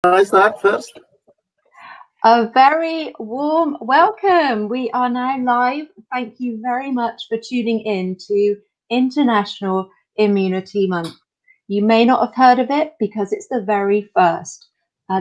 I start first? A very warm welcome. We are now live. Thank you very much for tuning in to International Immunity Month. You may not have heard of it because it's the very first.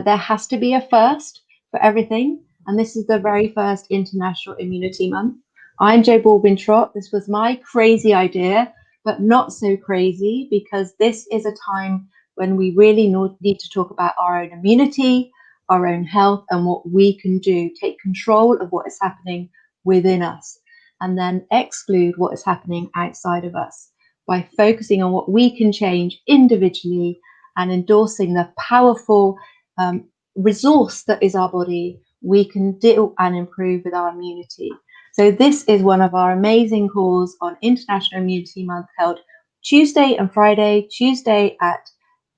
There has to be a first for everything, and this is the very first International Immunity Month. I'm Jo Baldwin-Trott. This was my crazy idea, but not so crazy because this is a time when we really need to talk about our own immunity, our own health, and what we can do, take control of what is happening within us, and then exclude what is happening outside of us by focusing on what we can change individually and endorsing the powerful resource that is our body. We can deal and improve with our immunity. So this is one of our amazing calls on International Immunity Month, held Tuesday and Friday, Tuesday at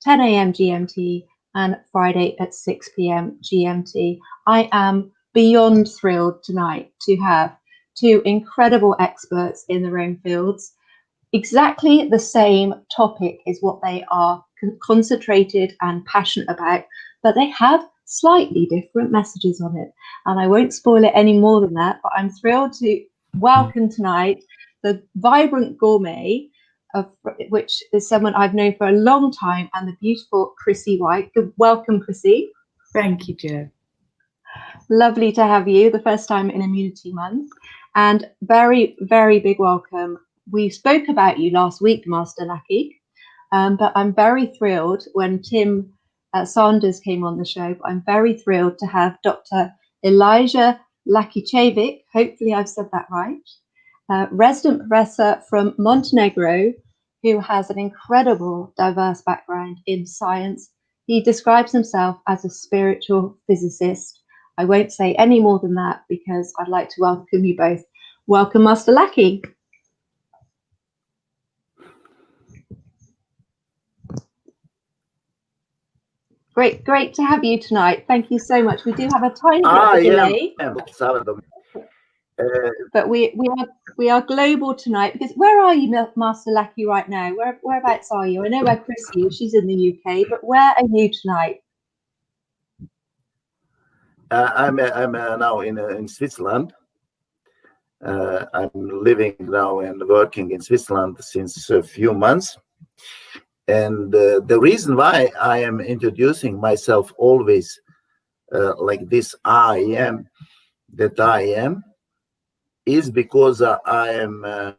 10 a.m. GMT and Friday at 6 p.m. GMT. I am beyond thrilled tonight to have two incredible experts in their own fields. Exactly the same topic is what they are concentrated and passionate about, but they have slightly different messages on it. And I won't spoil it any more than that, but I'm thrilled to welcome tonight the vibrant gourmet, which is someone I've known for a long time, and the beautiful Chrissy White. Welcome, Chrissy. Thank you, Jo. Lovely to have you, the first time in Immunity Month. And very, very big welcome. We spoke about you last week, Master Lackey, but I'm very thrilled when Tim Sanders came on the show. But I'm very thrilled to have Dr. Ilija Lakicevic, hopefully I've said that right, resident professor from Montenegro, who has an incredible diverse background in science. He describes himself as a spiritual physicist. I won't say any more than that because I'd like to welcome you both. Welcome, Master Lackey. Great to have you tonight. Thank you so much. We do have a tiny bit of a delay. But we are global tonight because where are you, Master Lackey, right now? Whereabouts are you? I know where Chrissy is. She's in the UK, but where are you tonight? I'm now in Switzerland. I'm living now and working in Switzerland since a few months. And the reason why I am introducing myself always like this, I am is because I know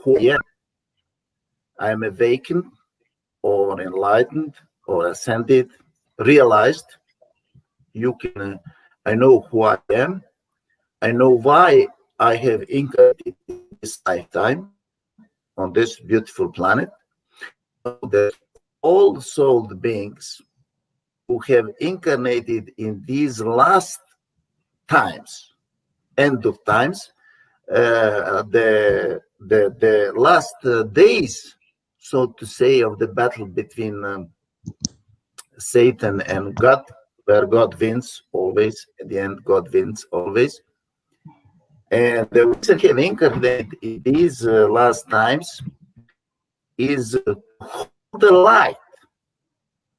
who I am. I am awakened or enlightened or ascended, realized. I know who I am. I know why I have incarnated this lifetime on this beautiful planet. That all souled beings who have incarnated in these last times, end of times, the last days, so to say, of the battle between Satan and God, where God wins always. At the end, God wins always. And the reason he have incarnated in these last times is the light.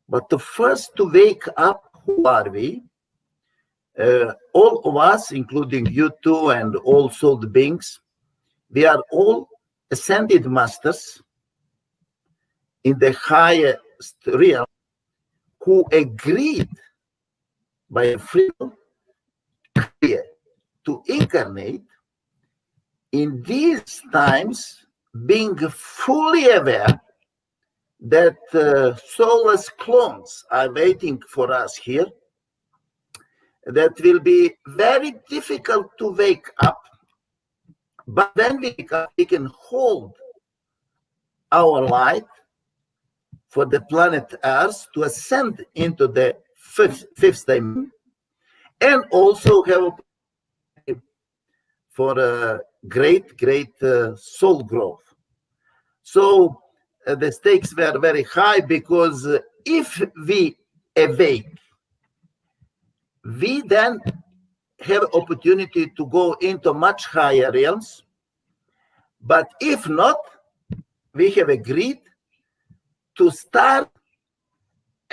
But the first to wake up, who are we? All of us, including you two and all souled beings, we are all ascended masters in the highest realm who agreed by freedom to incarnate in these times, being fully aware that soulless clones are waiting for us here, that will be very difficult to wake up. But when we wake up, we can hold our light for the planet Earth to ascend into the fifth dimension, and also have for a great soul growth. So the stakes were very high, because if we awake, we then have opportunity to go into much higher realms. But if not, we have agreed to start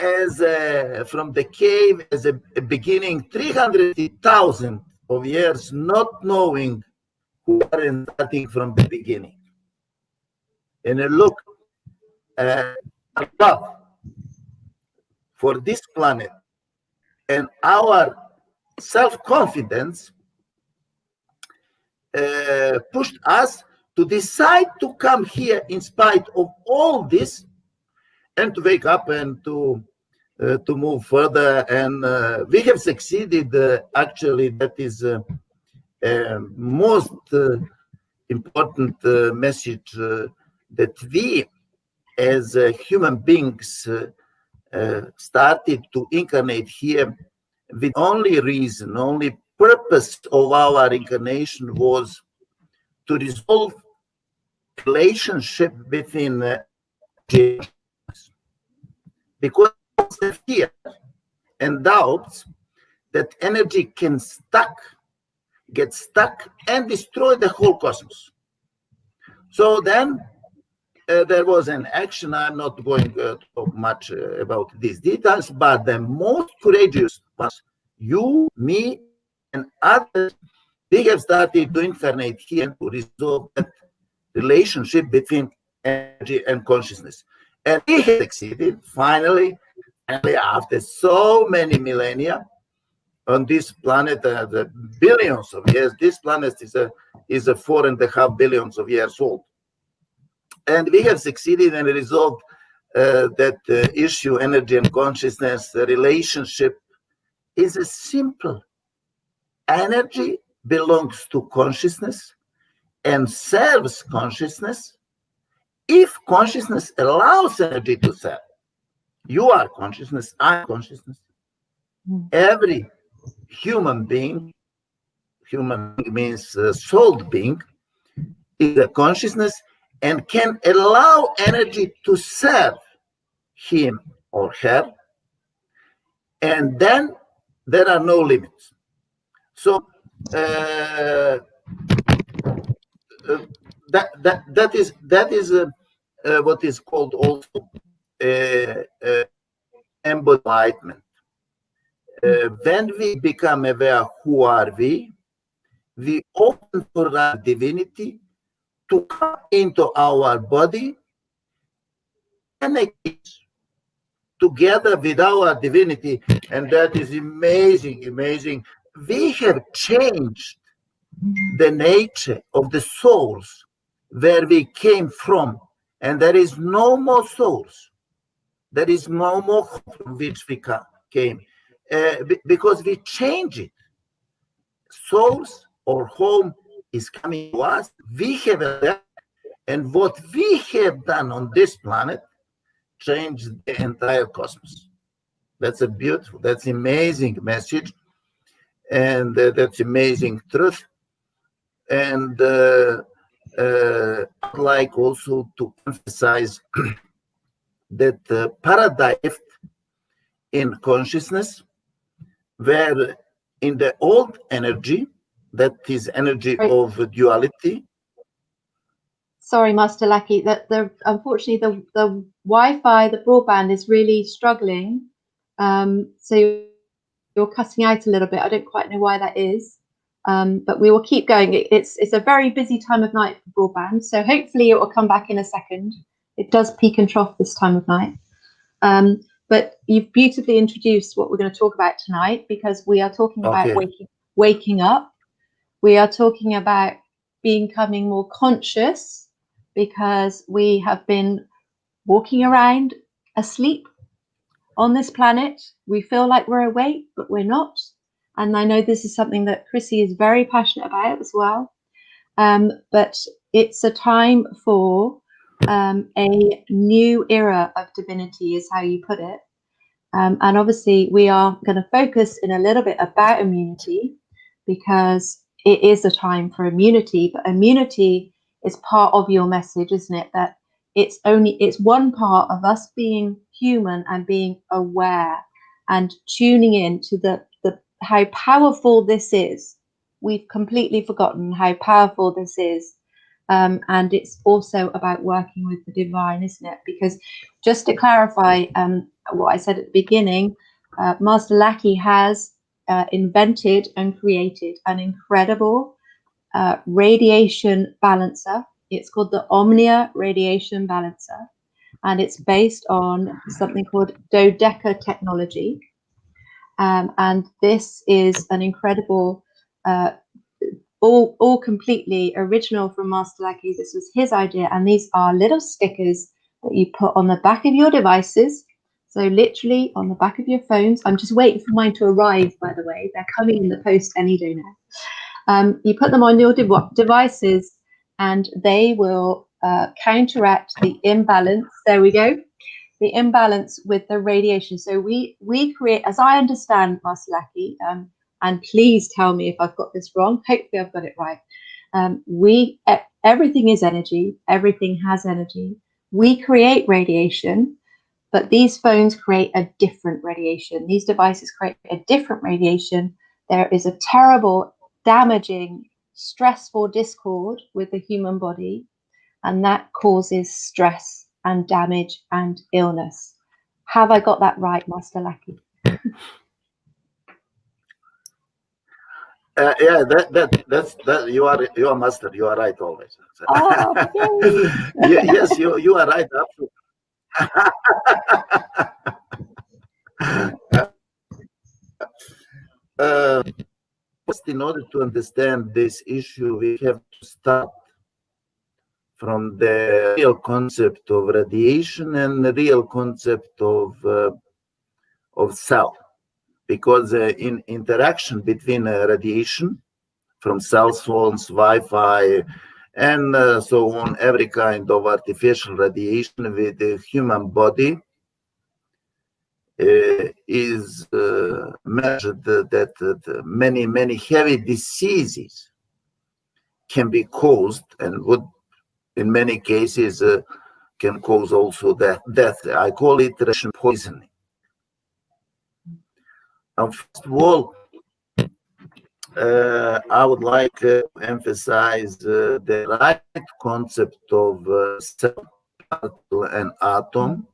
as from the cave as a beginning 300,000 of years, not knowing who are in starting from the beginning. And look, love for this planet and our self-confidence pushed us to decide to come here in spite of all this, and to wake up and to move further. And we have succeeded. Actually, that is most important message that we as human beings started to incarnate here with only reason, only purpose of our incarnation was to resolve relationship between because the fear and doubts that energy can get stuck and destroy the whole cosmos. So then there was an action. I'm not going to talk much about these details, but the most courageous was you, me, and others. We have started to incarnate here to resolve that relationship between energy and consciousness. And we have succeeded finally after so many millennia on this planet, the billions of years. This planet is a 4.5 billions of years old. And we have succeeded and resolved that issue, energy and consciousness. The relationship is a simple. Energy belongs to consciousness and serves consciousness if consciousness allows energy to serve. You are consciousness, I am consciousness. Every human being means soul being, is a consciousness and can allow energy to serve him or her, and then there are no limits. So that is what is called also embodiment. When we become aware who are we open for our divinity to come into our body and together with our divinity. And that is amazing, amazing. We have changed the nature of the souls where we came from, and there is no more souls. There is no more from which we came, because we change it. Souls or home is coming to us. We have a, and what we have done on this planet changed the entire cosmos. That's a beautiful, that's amazing message, and that's amazing truth. And I'd like also to emphasize that paradigm in consciousness, where in the old energy, that is energy of duality. Sorry, Master Lackey, that unfortunately the Wi-Fi, the broadband is really struggling. So you're cutting out a little bit. I don't quite know why that is. But we will keep going. It's a very busy time of night for broadband, so hopefully it will come back in a second. It does peak and trough this time of night. But you've beautifully introduced what we're going to talk about tonight, because we are talking about waking up. We are talking about becoming more conscious, because we have been walking around asleep on this planet. We feel like we're awake, but we're not. And I know this is something that Chrissy is very passionate about as well. But it's a time for a new era of divinity, is how you put it. And obviously we are going to focus in a little bit about immunity, because it is a time for immunity. But immunity is part of your message, isn't it? That it's one part of us being human and being aware and tuning in to how powerful this is. We've completely forgotten how powerful this is. And it's also about working with the divine, isn't it? Because just to clarify, what I said at the beginning, Master Lackey has invented and created an incredible radiation balancer. It's called the Omnia Radiation Balancer, and it's based on something called dodeca technology. And this is an incredible, all completely original from Master Lackey. This was his idea, and these are little stickers that you put on the back of your devices. So literally on the back of your phones. I'm just waiting for mine to arrive, by the way. They're coming in the post any day now. You put them on your devices, and they will counteract the imbalance. There we go. The imbalance with the radiation. So we create, as I understand, Master Lackey, and please tell me if I've got this wrong. Hopefully I've got it right. Everything is energy. Everything has energy. We create radiation, but these phones create a different radiation. These devices create a different radiation. There is a terrible, damaging, stressful discord with the human body, and that causes stress and damage and illness. Have I got that right, Master Lackey? Yeah, that's you are master. You are right always. Oh, Yes, you are right. First, in order to understand this issue, we have to start from the real concept of radiation and the real concept of cell, because in interaction between radiation from cell phones, Wi-Fi, and so on, every kind of artificial radiation with the human body is measured that many heavy diseases can be caused, and would in many cases can cause also death. I call it radiation poisoning. And first of all, I would like to emphasize the right concept of cell, particle, and atom,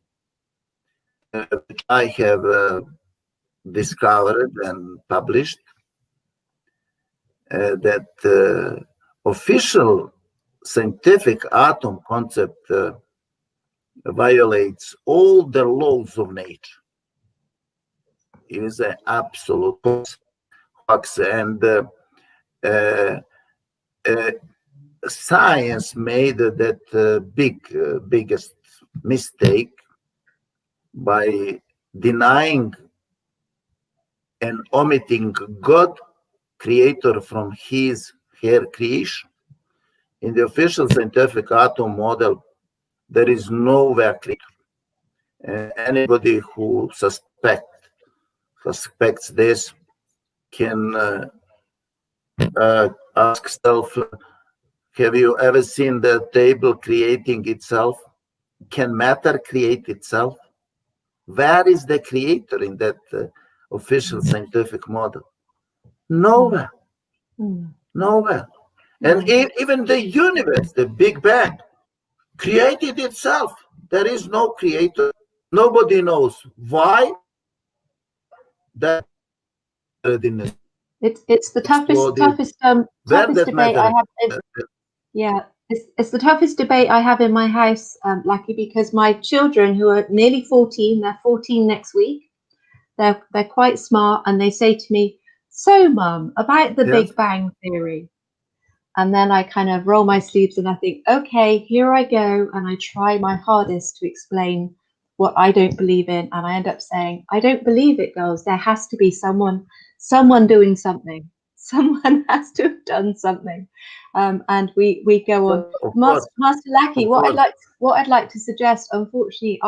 which I have discovered and published. That official scientific atom concept violates all the laws of nature. It is an absolute hoax, and science made that biggest mistake by denying and omitting God, creator, from her creation. In the official scientific atom model, there is nowhere creator. Anybody who suspects this can ask self, have you ever seen the table creating itself? Can matter create itself? Where is the creator in that official scientific model? Nowhere. Nowhere. And even the universe, the Big Bang, created itself. There is no creator. Nobody knows why. That it's the toughest debate I have. Yeah, it's the toughest debate I have in my house, Lackey, because my children, who are nearly 14, they're 14 next week. They're quite smart, and they say to me, "So, Mum, about the Big Bang Theory." And then I kind of roll my sleeves and I think, okay, here I go. And I try my hardest to explain what I don't believe in. And I end up saying, I don't believe it, girls. There has to be someone doing something. Someone has to have done something. And we go on. Master Lackey, what I'd like to suggest, unfortunately,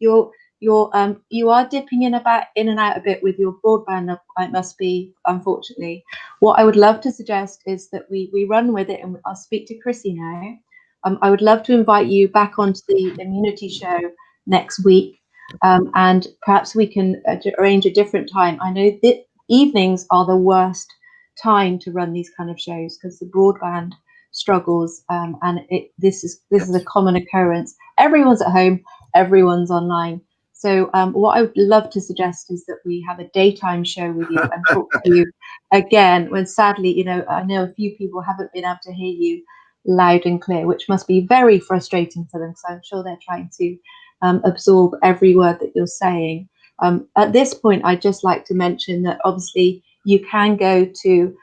you are dipping in and out a bit with your broadband. It must be, unfortunately. What I would love to suggest is that we run with it, and I'll speak to Chrissy now. I would love to invite you back onto the immunity show next week, and perhaps we can arrange a different time. I know that evenings are the worst time to run these kind of shows because the broadband struggles, and this is a common occurrence. Everyone's at home, everyone's online. So what I would love to suggest is that we have a daytime show with you and talk to you again, when sadly, you know, I know a few people haven't been able to hear you loud and clear, which must be very frustrating for them, because I'm sure they're trying to absorb every word that you're saying. At this point, I'd just like to mention that obviously you can go to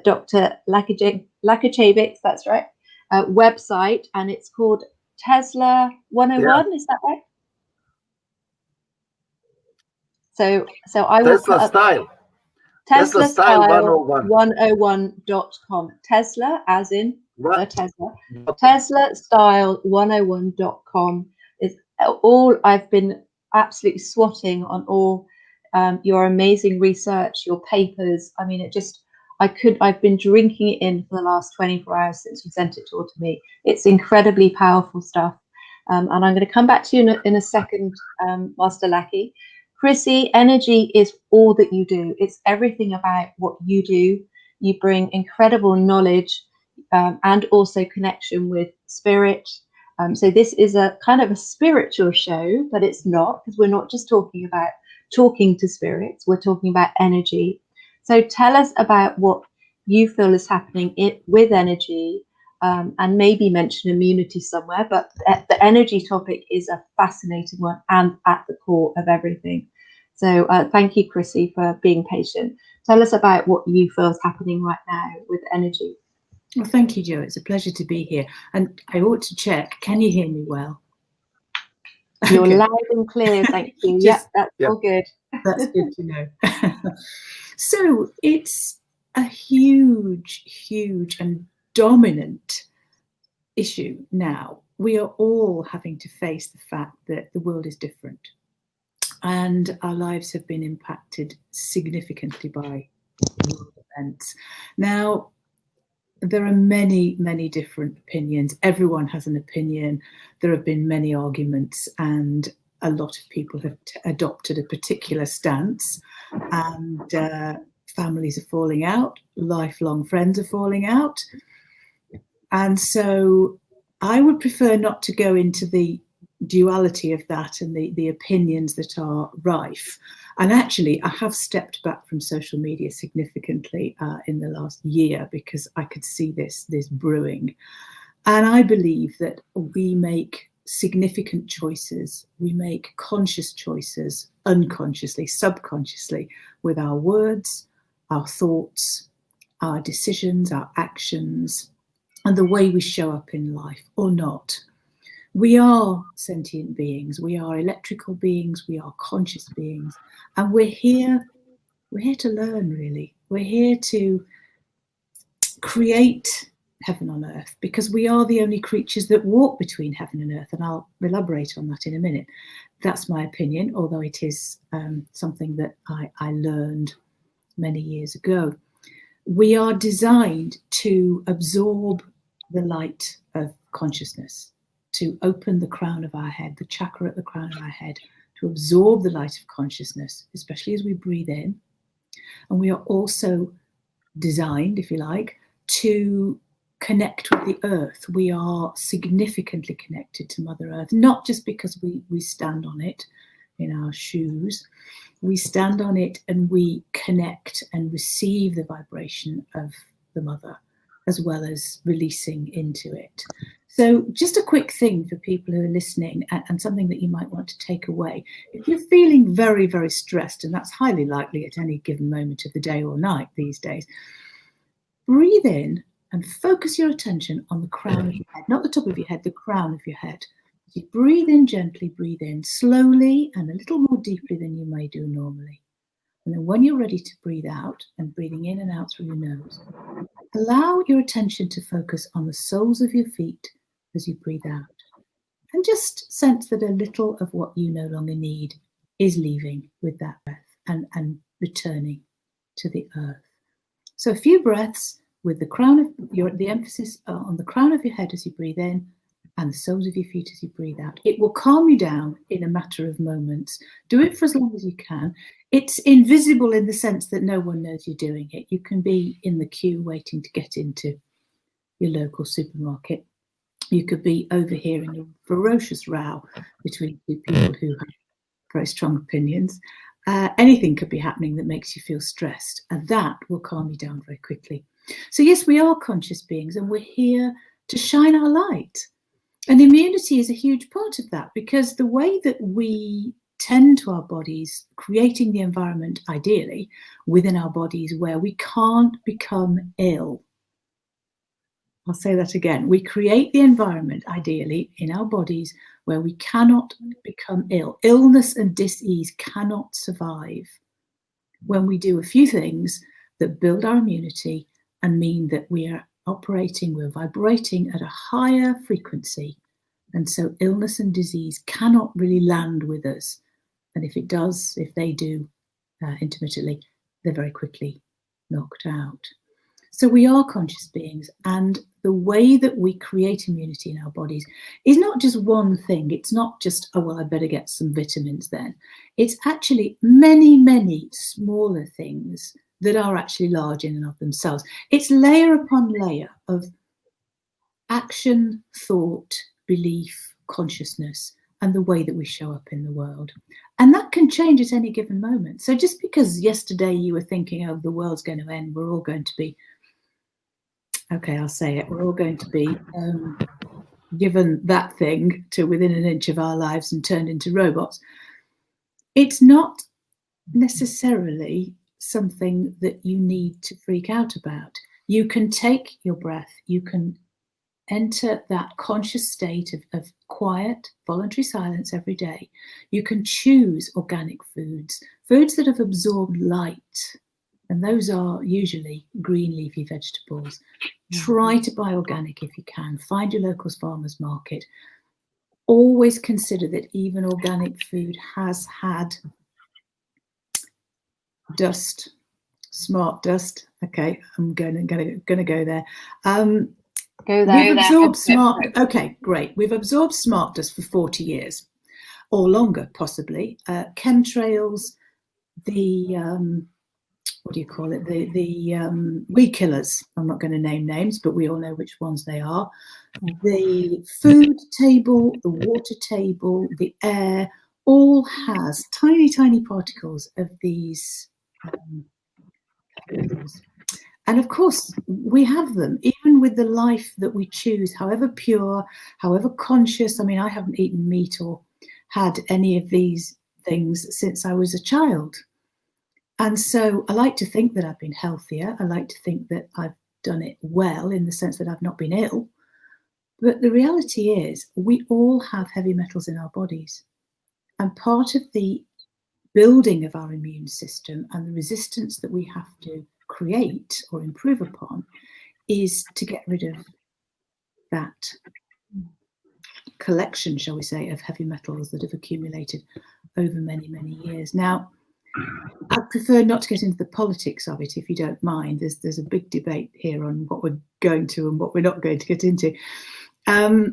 Dr. Lakicevic, that's right, website, and it's called Tesla 101, is that right? So I will Tesla put up style. Tesla Style 101. 101.com. Tesla as in the What? Tesla. Tesla Style 101.com is all. I've been absolutely swatting on all your amazing research, your papers. I mean, I've been drinking it in for the last 24 hours since you sent it all to me. It's incredibly powerful stuff. And I'm going to come back to you in a second, Master Lackey. Chrissy, energy is all that you do. It's everything about what you do. You bring incredible knowledge and also connection with spirit. So this is a kind of a spiritual show, but it's not, because we're not just talking about talking to spirits. We're talking about energy. So tell us about what you feel is happening with energy, and maybe mention immunity somewhere, but the energy topic is a fascinating one and at the core of everything. So thank you, Chrissy, for being patient. Tell us about what you feel is happening right now with energy. Well, thank you, Jo. It's a pleasure to be here. And I ought to check, can you hear me well? You're okay. Loud and clear, thank you. Yep, that's all good. That's good to know. So it's a huge, huge and dominant issue now. We are all having to face the fact that the world is different and our lives have been impacted significantly by world events. Now, there are many, many different opinions. Everyone has an opinion. There have been many arguments, and a lot of people have adopted a particular stance, and families are falling out, lifelong friends are falling out. And so I would prefer not to go into the duality of that and the opinions that are rife. And actually, I have stepped back from social media significantly in the last year because I could see this brewing. And I believe that we make significant choices. We make conscious choices unconsciously, subconsciously, with our words, our thoughts, our decisions, our actions, and the way we show up in life or not. We are sentient beings, we are electrical beings, we are conscious beings, and we're here to learn, really. We're here to create heaven on earth, because we are the only creatures that walk between heaven and earth, and I'll elaborate on that in a minute. That's my opinion, although it is something that I learned many years ago. We are designed to absorb the light of consciousness, to open the crown of our head, the chakra at the crown of our head, to absorb the light of consciousness, especially as we breathe in. And we are also designed, if you like, to connect with the earth. We are significantly connected to Mother Earth, not just because we stand on it in our shoes. We stand on it and we connect and receive the vibration of the mother, as well as releasing into it. So just a quick thing for people who are listening, and something that you might want to take away. If you're feeling very, very stressed, and that's highly likely at any given moment of the day or night these days, breathe in and focus your attention on the crown of your head, not the top of your head, the crown of your head. As you breathe in gently, breathe in slowly and a little more deeply than you may do normally. And then when you're ready to breathe out, and breathing in and out through your nose, allow your attention to focus on the soles of your feet as you breathe out. And just sense that a little of what you no longer need is leaving with that breath and returning to the earth. So a few breaths with the emphasis on the crown of your head as you breathe in, and the soles of your feet as you breathe out. It will calm you down in a matter of moments. Do it for as long as you can. It's invisible in the sense that no one knows you're doing it. You can be in the queue waiting to get into your local supermarket. You could be overhearing a ferocious row between two people who have very strong opinions. Anything could be happening that makes you feel stressed, and that will calm you down very quickly. So yes, we are conscious beings, and we're here to shine our light. And immunity is a huge part of that, because the way that we tend to our bodies, creating the environment, ideally, within our bodies where we can't become ill. I'll say that again. We create the environment, ideally, in our bodies where we cannot become ill. Illness and dis-ease cannot survive when we do a few things that build our immunity and mean that we are operating, we're vibrating at a higher frequency. And so illness and disease cannot really land with us. And if it does, if they do intermittently, they're very quickly knocked out. So we are conscious beings, and the way that we create immunity in our bodies is not just one thing. It's not just, oh, well, I better get some vitamins then. It's actually many, many smaller things that are actually large in and of themselves. It's layer upon layer of action, thought, belief, consciousness, and the way that we show up in the world. And that can change at any given moment. So just because yesterday you were thinking, oh, the world's going to end, we're all going to be, okay, I'll say it, we're all going to be given that thing to within an inch of our lives and turned into robots. It's not necessarily something that you need to freak out about. You can take your breath, you can enter that conscious state of quiet, voluntary silence every day. You can choose organic foods, foods that have absorbed light, and those are usually green leafy vegetables. Try to buy organic if you can. Find your local farmers market. Always consider that even organic food has had dust, smart dust. Okay, I'm gonna go there. Go there. We've absorbed smart. Okay, great. We've absorbed smart dust for 40 years, or longer, possibly. Chemtrails, the what do you call it? The weed killers. I'm not going to name names, but we all know which ones they are. The food table, the water table, the air, all has tiny, tiny particles of these chemicals. And of course, we have them, even with the life that we choose, however pure, however conscious. I mean, I haven't eaten meat or had any of these things since I was a child. And so I like to think that I've been healthier. I like to think that I've done it well in the sense that I've not been ill. But the reality is we all have heavy metals in our bodies. And part of the building of our immune system and the resistance that we have to create or improve upon is to get rid of that collection, shall we say, of heavy metals that have accumulated over many, many years. Now, I prefer not to get into the politics of it, if you don't mind. There's a big debate here on what we're going to and what we're not going to get into. I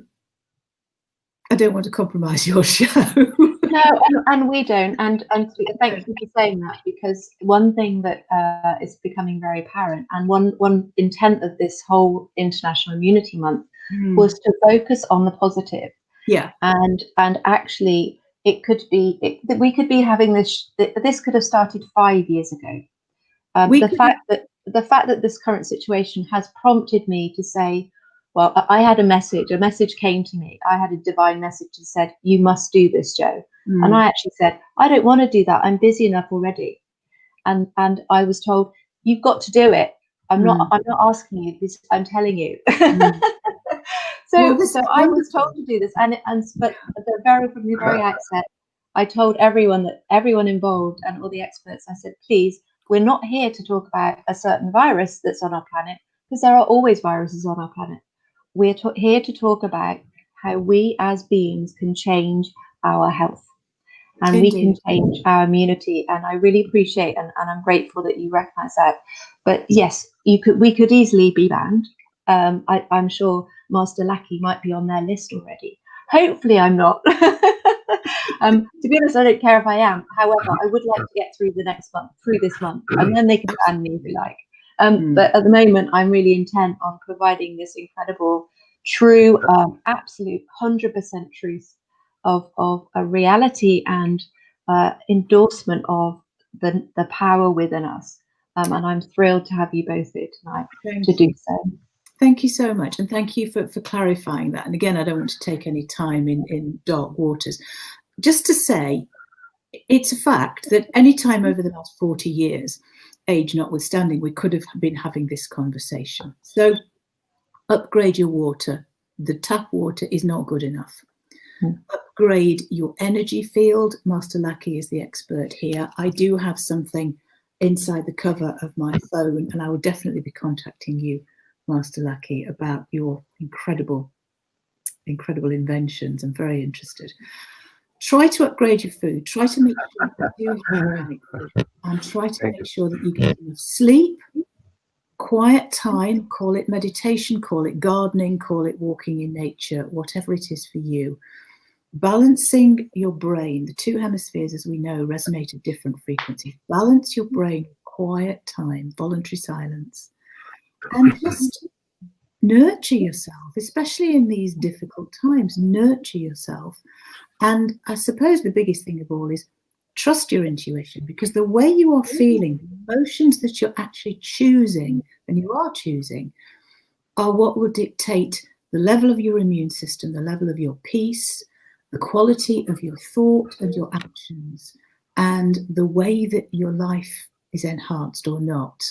don't want to compromise your show. No, and we don't. And thank you for saying that, because one thing that is becoming very apparent, and one intent of this whole International Immunity Month was to focus on the positive. Yeah. And actually, it could be that we could be having this. This could have started 5 years ago. The fact that this current situation has prompted me to say, well, I had a message came to me. I had a divine message that said, you must do this, Joe. And I actually said, I don't want to do that. I'm busy enough already. And I was told, you've got to do it. I'm not asking you this, I'm telling you. So I was told to do this. But from the very outset, I told everyone involved and all the experts, I said, please, we're not here to talk about a certain virus that's on our planet, because there are always viruses on our planet. We're here to talk about how we as beings can change our health, and we can change our immunity. And I really appreciate and I'm grateful that you recognize that. But yes, we could easily be banned. I'm sure Master Lackey might be on their list already. Hopefully I'm not. To be honest, I don't care if I am. However, I would like to get through this month, and then they can ban me if you like. But at the moment, I'm really intent on providing this incredible, true, absolute 100% truth of a reality and endorsement of the power within us. And I'm thrilled to have you both here tonight do so. Thank you so much, and thank you for clarifying that. And again, I don't want to take any time in dark waters. Just to say, it's a fact that any time over the last 40 years, age notwithstanding, we could have been having this conversation. So upgrade your water. The tap water is not good enough. Upgrade your energy field. Master Lackey is the expert here. I do have something inside the cover of my phone, and I will definitely be contacting you, Master Lackey, about your incredible inventions. I'm very interested. Try to upgrade your food. Try to make sure that you do have organic food, and try to make sure that you get enough sleep, quiet time, call it meditation, call it gardening, call it walking in nature, whatever it is for you. Balancing your brain. The two hemispheres, as we know, resonate at different frequencies. Balance your brain, quiet time, voluntary silence, and just nurture yourself, especially in these difficult times. Nurture yourself. And I suppose the biggest thing of all is trust your intuition, because the way you are feeling, the emotions that you're actually choosing, and you are choosing, are what will dictate the level of your immune system, the level of your peace, the quality of your thought and your actions, and the way that your life is enhanced or not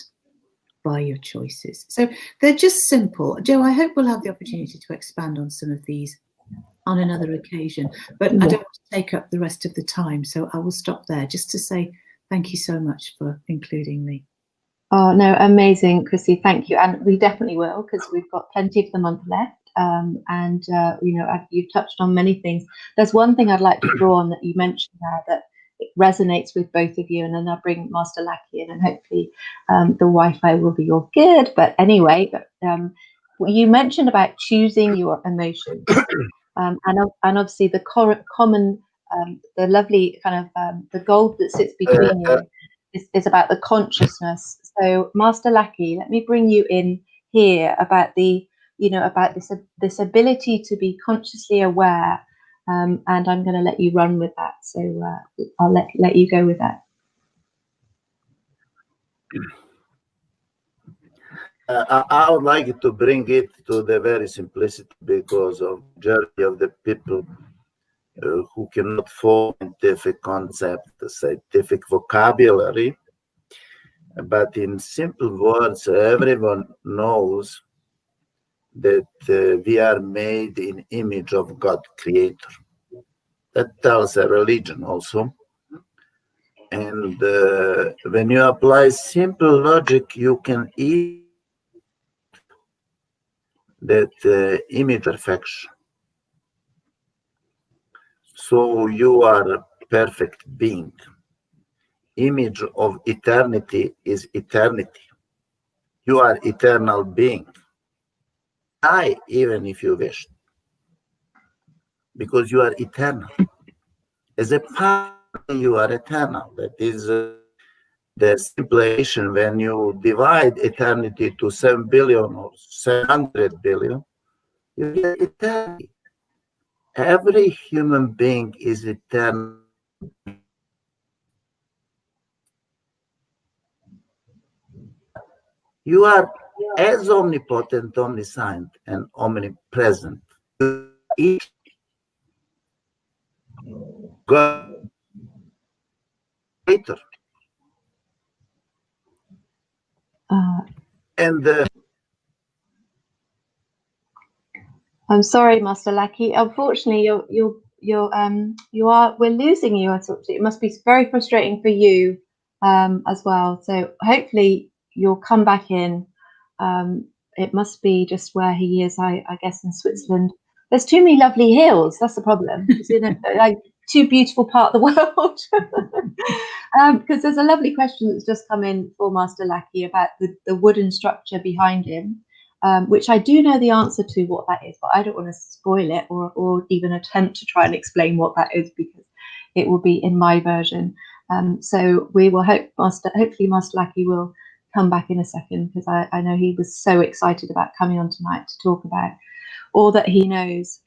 by your choices. So they're just simple. Joe, I hope we'll have the opportunity to expand on some of these on another occasion, but I don't want to take up the rest of the time, so I will stop there just to say thank you so much for including me. Oh no, amazing, Chrissy, thank you. And we definitely will, because we've got plenty of the month left. You know, you've touched on many things. There's one thing I'd like to draw on that you mentioned there that it resonates with both of you, and then I'll bring Master Lackey in, and hopefully the Wi-Fi will be all good. But anyway, you mentioned about choosing your emotions, and obviously the common, the lovely kind of the gold that sits between you is about the consciousness. So Master Lackey, let me bring you in here about the, you know, about this ability to be consciously aware, and I'm going to let you run with that. So I'll let you go with that. I would like to bring it to the very simplicity, because of majority of the people who cannot follow scientific concept, scientific vocabulary, but in simple words, everyone knows that we are made in image of God Creator. That tells a religion also. And when you apply simple logic, you can eat that image perfection. So you are a perfect being. Image of eternity is eternity. You are eternal being. Die even if you wish, because you are eternal. As a part, you are eternal. That is the simplification. When you divide eternity to 7 billion or 700 billion, you get eternity. Every human being is eternal. You are as omnipotent, omniscient, and omnipresent. Each God creator. And I'm sorry, Master Lackey. Unfortunately, we're losing you. It must be very frustrating for you as well. So hopefully you'll come back in. It must be just where he is, I guess, in Switzerland. There's too many lovely hills. That's the problem. It's in like too beautiful part of the world. Because there's a lovely question that's just come in for Master Lackey about the wooden structure behind him. Which I do know the answer to what that is, but I don't want to spoil it or even attempt to try and explain what that is, because it will be in my version. So we will hopefully Master Lackey will come back in a second, because I know he was so excited about coming on tonight to talk about all that he knows.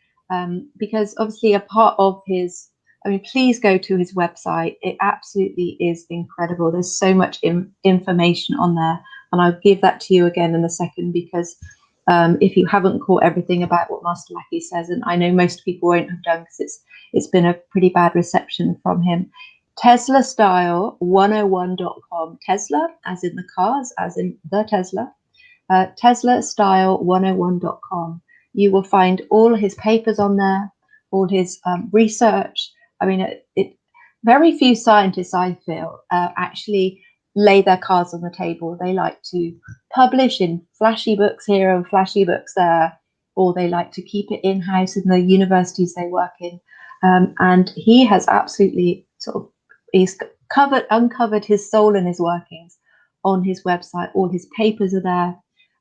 Because obviously a part of his I mean, please go to his website. It absolutely is incredible. There's so much information on there. And I'll give that to you again in a second, because if you haven't caught everything about what Master Lackey says, and I know most people won't have done because it's been a pretty bad reception from him. TeslaStyle101.com. Tesla, as in the cars, as in the Tesla. TeslaStyle101.com. You will find all his papers on there, all his research. I mean, very few scientists, I feel, actually lay their cards on the table. They like to publish in flashy books here and flashy books there, or they like to keep it in-house in the universities they work in. And he has absolutely he's uncovered his soul and his workings on his website. All his papers are there,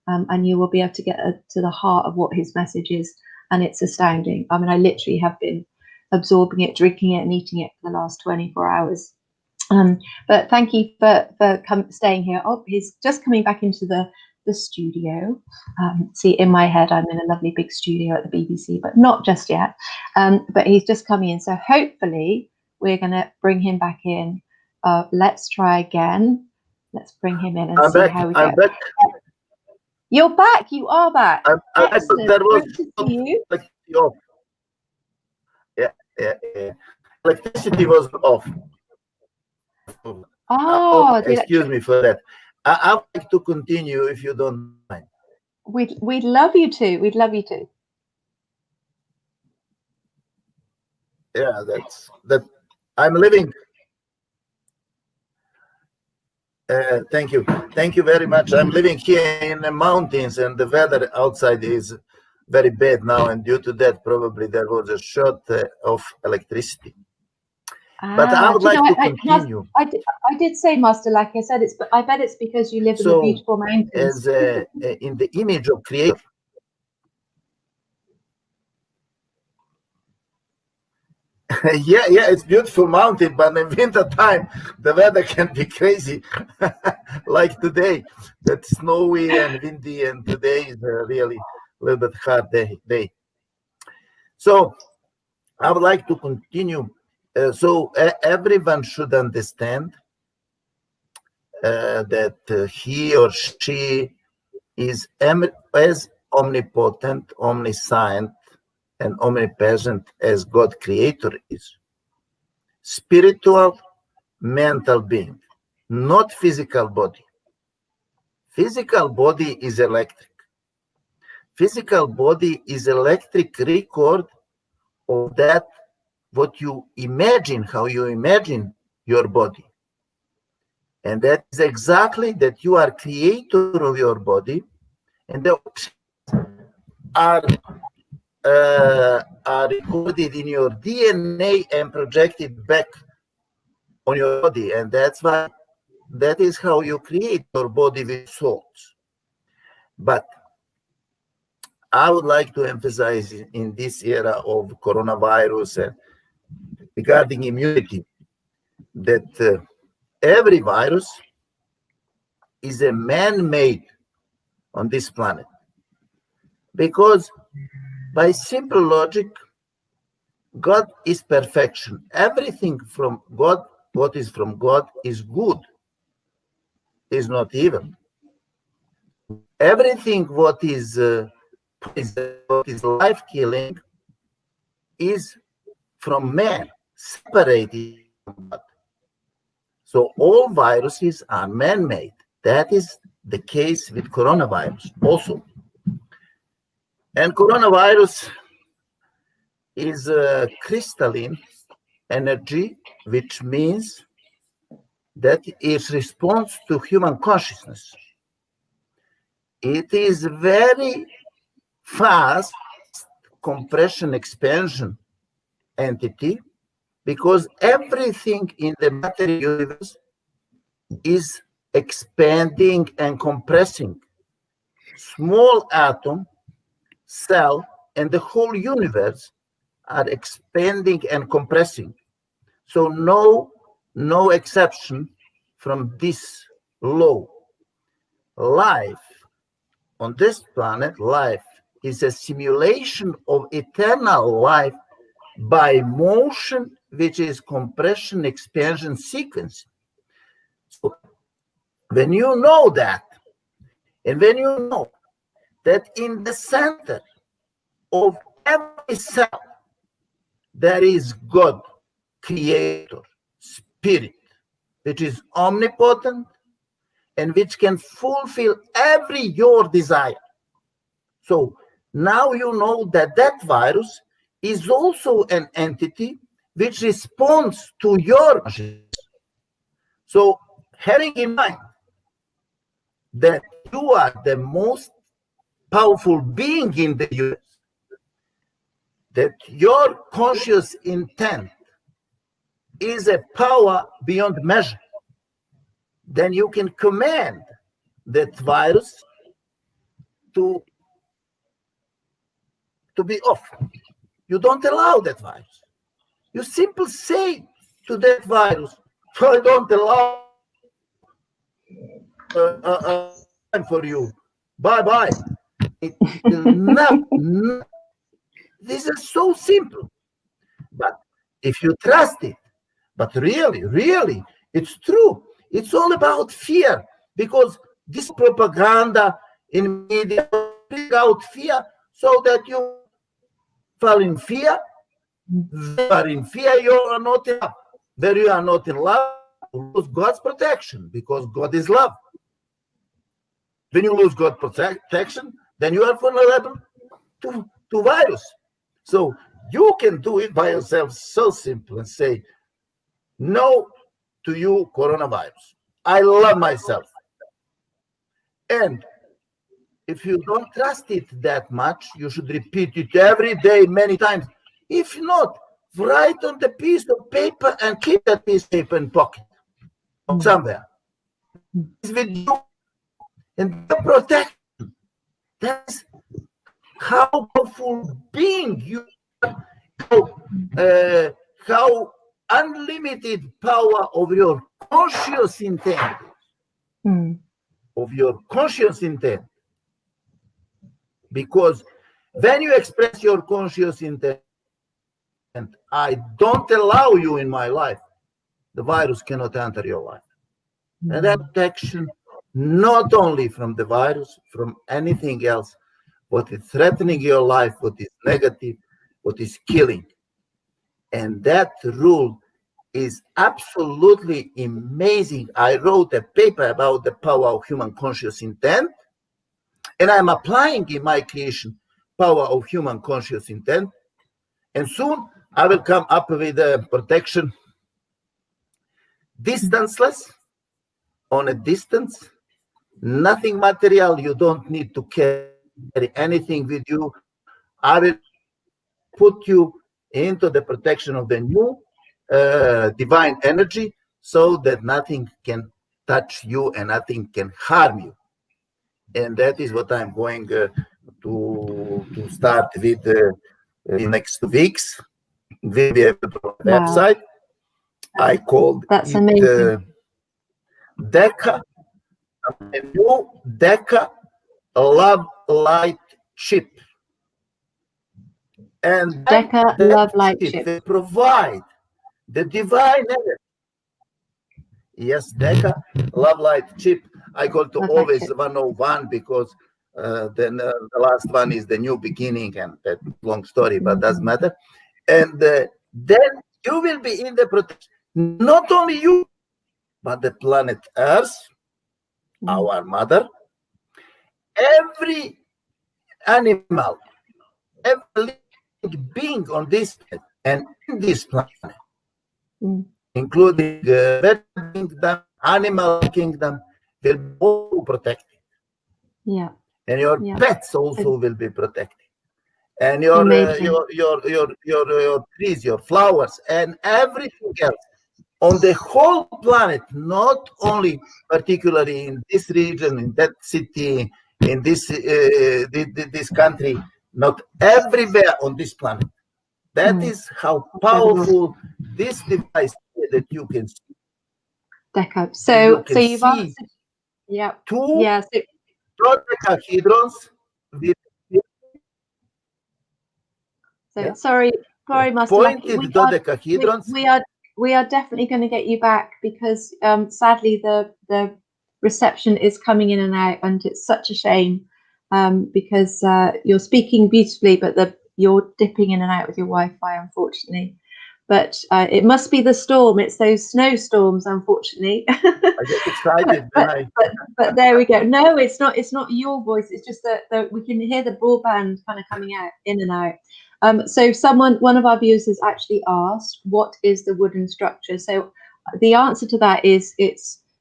and you will be able to get to the heart of what his message is. And it's astounding. I mean, I literally have been absorbing it, drinking it, and eating it for the last 24 hours. But thank you for staying here. Oh, he's just coming back into the studio. See, in my head, I'm in a lovely big studio at the BBC, but not just yet. But he's just coming in. So hopefully we're going to bring him back in. Let's try again. Let's bring him in and see how we go. Back. You're back. You are back. That was good to see you. Off. Yeah. Electricity was off. Oh, excuse me for that. I'd like to continue if you don't mind. We'd love you to. We'd love you to. Yeah, that. I'm living. Thank you very much. I'm living here in the mountains, and the weather outside is very bad now, and due to that, probably there was a short of electricity. But I would like to continue. I did say, Master Lackey, I said I bet it's because you live in the beautiful mountains. As in the image of Creator. yeah, it's beautiful mountain, but in winter time the weather can be crazy, like today. That's snowy and windy, and today is really a little bit hard day. So I would like to continue. So everyone should understand that he or she is as omnipotent, omniscient, and omnipresent as God Creator is. Spiritual, mental being, not physical body. Physical body is electric. Physical body is electric record of that what you imagine, how you imagine your body. And that is exactly that you are creator of your body, and the are recorded in your DNA and projected back on your body. And that is how you create your body with souls. But I would like to emphasize in this era of coronavirus and regarding immunity, that every virus is a man-made on this planet. Because by simple logic, God is perfection. Everything from God, what is from God, is good, is not evil. Everything what is life-killing is from man, separated from God. So all viruses are man-made. That is the case with coronavirus also. And coronavirus is a crystalline energy, which means that it responds to human consciousness. It is very fast compression expansion entity, because everything in the material universe is expanding and compressing. Small atom, cell, and the whole universe are expanding and compressing. So no exception from this law. Life on this planet, life is a simulation of eternal life by motion, which is compression expansion sequence. So when you know that, and when you know that in the center of every cell there is God, creator, spirit, which is omnipotent and which can fulfill every your desire. So now you know that that virus is also an entity which responds to your consciousness. So having in mind that you are the most powerful being in the universe, that your conscious intent is a power beyond measure, then you can command that virus to be off. You don't allow that virus. You simply say to that virus, I don't allow time for you. Bye-bye. It will not. This is so simple. But if you trust it, but really, it's true. It's all about fear, because this propaganda in media bring out fear so that you fall in fear. When you are in fear, you are not in love. Where you are not in love, you lose God's protection, because God is love. When you lose God's protection, then you are vulnerable to virus. So you can do it by yourself, so simple, and say no to you, coronavirus. I love myself. And if you don't trust it that much, you should repeat it every day, many times. If not, write on the piece of paper and keep that piece of paper in pocket or somewhere. It's with you. And the protection. That's how powerful being you are, how unlimited power of your conscious intent. Of your conscious intent. Because when you express your conscious intent, I don't allow you in my life, the virus cannot enter your life. And that protection, not only from the virus, from anything else, what is threatening your life, what is negative, what is killing. And that rule is absolutely amazing. I wrote a paper about the power of human conscious intent, and I'm applying in my creation power of human conscious intent. And soon I will come up with a protection distanceless, on a distance, nothing material. You don't need to carry anything with you. I will put you into the protection of the new divine energy, so that nothing can touch you and nothing can harm you. And that is what I'm going to start with in next 2 weeks. We'll be able to website. I called That's it amazing. DECA, a new DECA Love Light Chip. And DECA Love Light Chip will provide the divine energy. Yes, DECA Love Light Chip. I call to always 101 because then the last one is the new beginning, and that long story, but doesn't matter. And then you will be in the protection, not only you, but the planet Earth, our mother, every animal, every living being on this planet and in this planet, including vegetable kingdom, animal kingdom, will be all protected. Yeah. And your pets also will be protected. And your trees, your flowers, and everything else on the whole planet, not only particularly in this region, in that city, in this country, not everywhere on this planet. That is how powerful this device is that you can see. DECA. So you've answered. Yeah. Two dodecahedrons with. So sorry, Sorry, Master Lackey. Pointed dodecahedrons. We are definitely going to get you back because sadly the reception is coming in and out, and it's such a shame because you're speaking beautifully, but you're dipping in and out with your Wi-Fi, unfortunately. But it must be the storm. It's those snowstorms, unfortunately. I get excited. but there we go. No, it's not. It's not your voice. It's just that we can hear the broadband kind of coming out in and out. So one of our viewers has actually asked, what is the wooden structure? So the answer to that is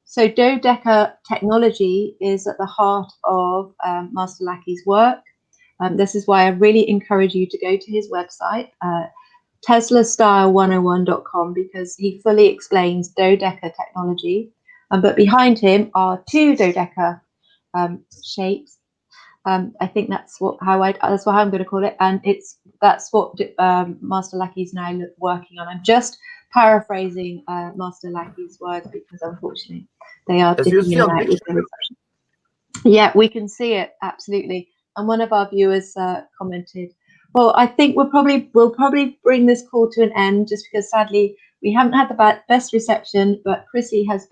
so dodeca technology is at the heart of Master Lackey's work. This is why I really encourage you to go to his website, TeslaStyle101.com, because he fully explains dodeca technology. But behind him are two dodeca shapes. I think that's what how I'm going to call it, and that's what Master Lackey's now working on. I'm just paraphrasing Master Lackey's words because unfortunately they are dipping in and out with the reception. Yeah, we can see it absolutely. And one of our viewers commented, well, I think we'll probably bring this call to an end just because sadly we haven't had the best reception, but Chrissy has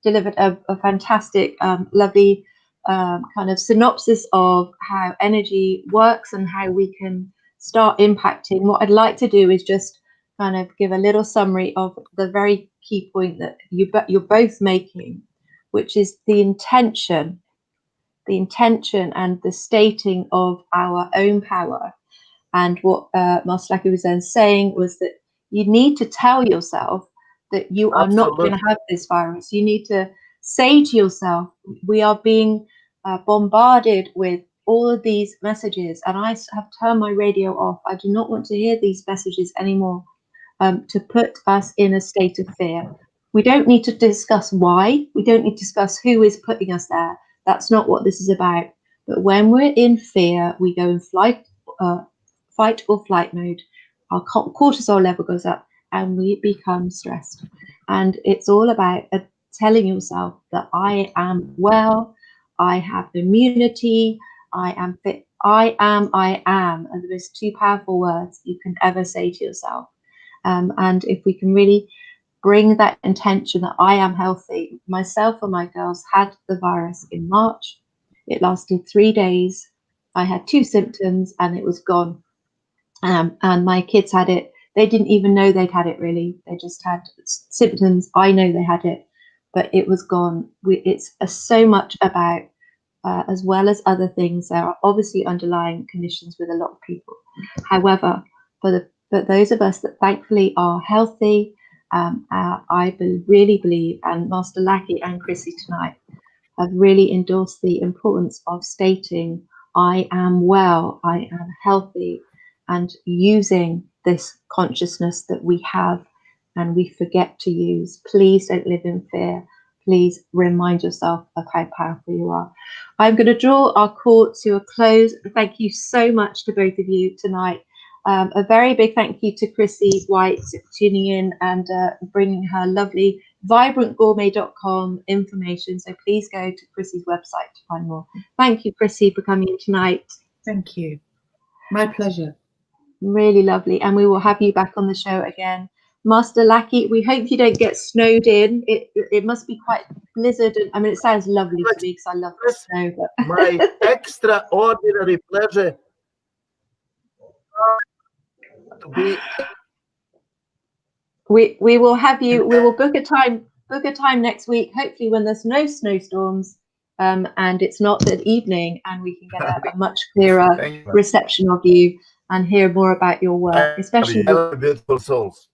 delivered a fantastic, lovely kind of synopsis of how energy works and how we can start impacting. What I'd like to do is just kind of give a little summary of the very key point that you're both making, which is the intention and the stating of our own power. And what Master Lackey was then saying was that you need to tell yourself that you are not going to have this virus. You need to say to yourself, we are being bombarded with all of these messages, and I have turned my radio off. I do not want to hear these messages anymore, to put us in a state of fear. We don't need to discuss why. We don't need to discuss who is putting us there. That's not what this is about. But when we're in fear, we go in fight or flight mode. Our cortisol level goes up and we become stressed. And it's all about telling yourself that I am well, I have immunity, I am fit, I am, and there's two powerful words you can ever say to yourself. And if we can really bring that intention that I am healthy. Myself and my girls had the virus in March. It lasted 3 days. I had 2 symptoms and it was gone. And my kids had it. They didn't even know they'd had it really. They just had symptoms. I know they had it, but it was gone. It's so much about, as well as other things, there are obviously underlying conditions with a lot of people. However, for those of us that thankfully are healthy, I really believe, and Master Lackey and Chrissy tonight have really endorsed the importance of stating, I am well, I am healthy, and using this consciousness that we have and we forget to use. Please don't live in fear. Please remind yourself of how powerful you are. I'm going to draw our call to a close. Thank you so much to both of you tonight. A very big thank you to Chrissy White for tuning in and bringing her lovely vibrantgourmet.com information. So please go to Chrissy's website to find more. Thank you, Chrissy, for coming in tonight. Thank you. My pleasure. Really lovely. And we will have you back on the show again. Master Lackey, we hope you don't get snowed in. It must be quite blizzard. I mean, it sounds lovely to me because I love the snow. But my extraordinary pleasure to be. We will have you. We will book a time next week. Hopefully, when there's no snowstorms, and it's not the evening, and we can get a much clearer reception of you and hear more about your work, especially beautiful souls.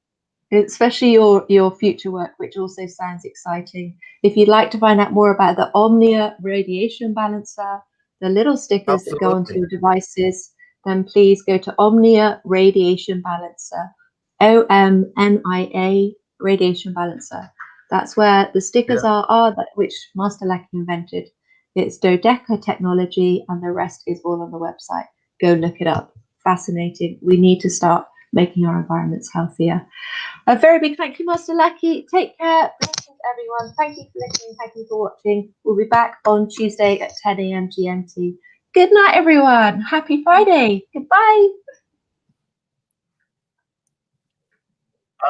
Especially your future work, which also sounds exciting. If you'd like to find out more about the Omnia radiation balancer, the little stickers that go onto your devices, then please go to Omnia radiation balancer, OMNIA radiation balancer. That's where the stickers are that which Master Lackey invented. It's dodeca technology, and the rest is all on the website. Go look it up. Fascinating. We need to start making our environments healthier. A very big thank you, Master Lackey. Take care. Blessings, everyone. Thank you for listening. Thank you for watching. We'll be back on Tuesday at 10 a.m. GMT. Good night, everyone. Happy Friday. Goodbye.